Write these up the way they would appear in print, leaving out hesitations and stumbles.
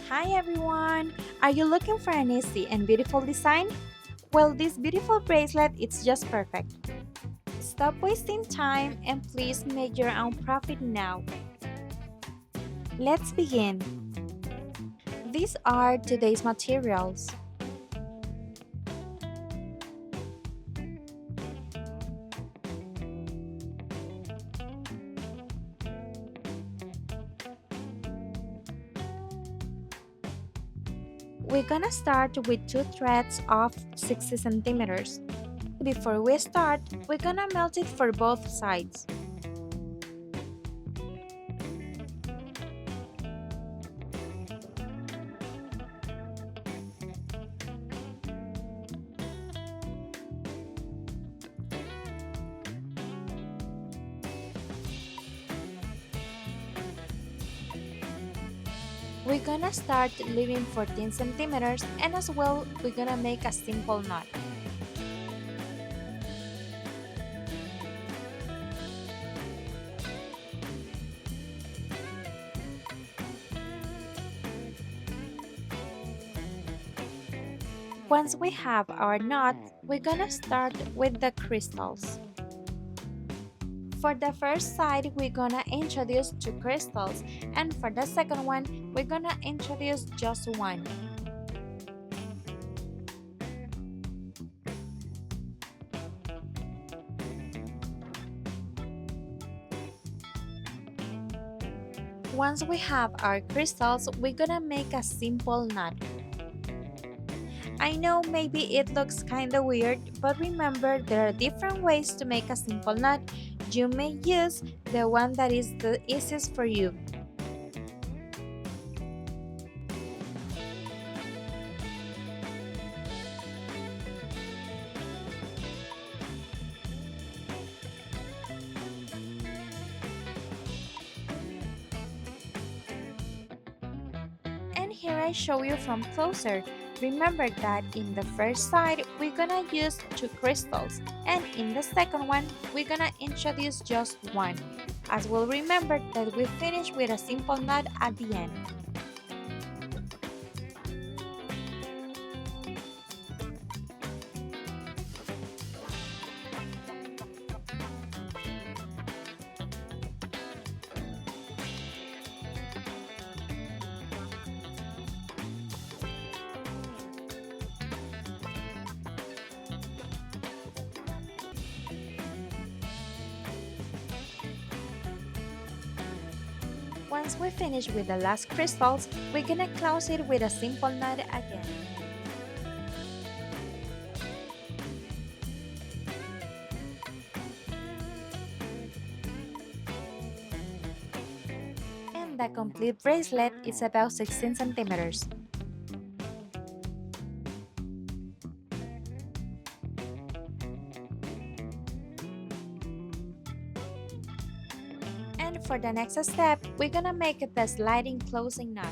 Hi everyone! Are you looking for an easy and beautiful design? Well, this beautiful bracelet is just perfect. Stop wasting time and please make your own profit now. Let's begin. These are today's materials. We're gonna start with two threads of 60 centimeters. Before we start, we're gonna melt it for both sides. We're gonna start leaving 14 centimeters and as well we're gonna make a simple knot. Once we have our knot, we're gonna start with the crystals. For the first side, we're gonna introduce two crystals, and for the second one, we're gonna introduce just one. Once we have our crystals, we're gonna make a simple knot. I know maybe it looks kinda weird, but remember there are different ways to make a simple knot. You may use the one that is the easiest for you. And here I show you from closer. Remember that in the first side, we're gonna use two crystals, and in the second one, we're gonna introduce just one. As well, remember that we finish with a simple knot at the end. Once we finish with the last crystals, we're gonna close it with a simple knot again. And the complete bracelet is about 16 centimeters. And for the next step, we're gonna make the sliding closing knot.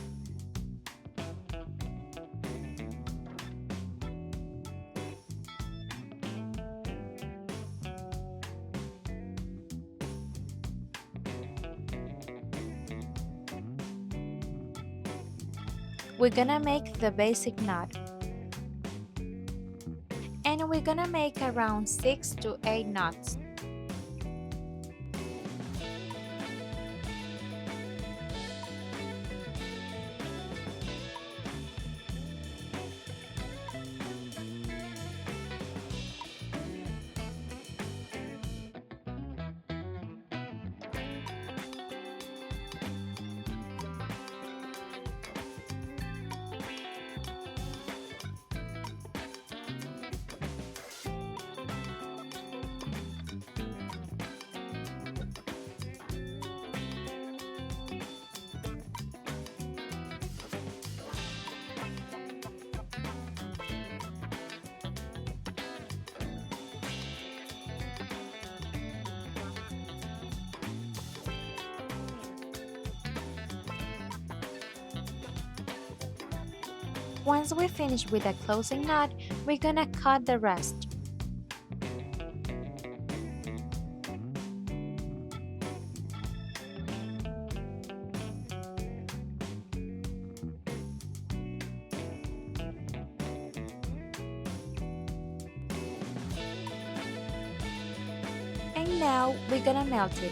We're gonna make the basic knot. And we're gonna make around 6 to 8 knots. Once we finish with the closing knot, we're gonna cut the rest. And now we're gonna melt it.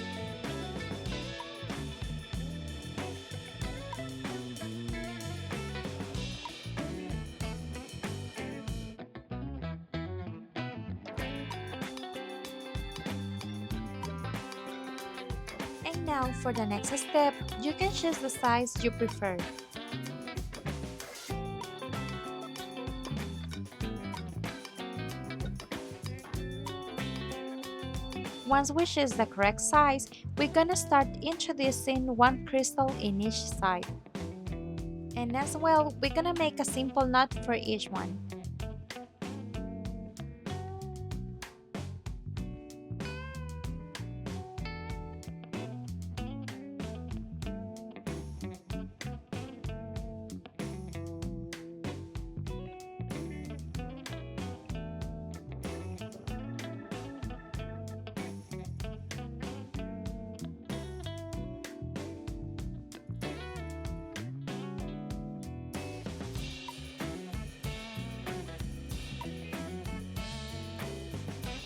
And now for the next step, you can choose the size you prefer. Once we choose the correct size, we're gonna start introducing one crystal in each side. And as well, we're gonna make a simple knot for each one.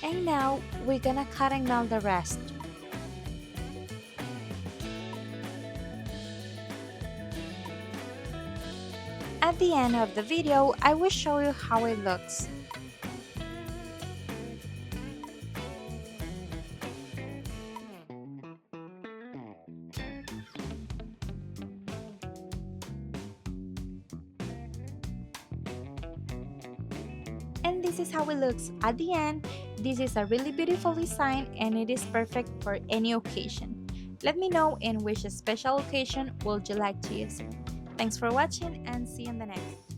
And now, we're gonna cut and melt the rest. At the end of the video, I will show you how it looks. And this is how it looks at the end. This is a really beautiful design and it is perfect for any occasion. Let me know in which special occasion would you like to use it. Thanks for watching and see you in the next.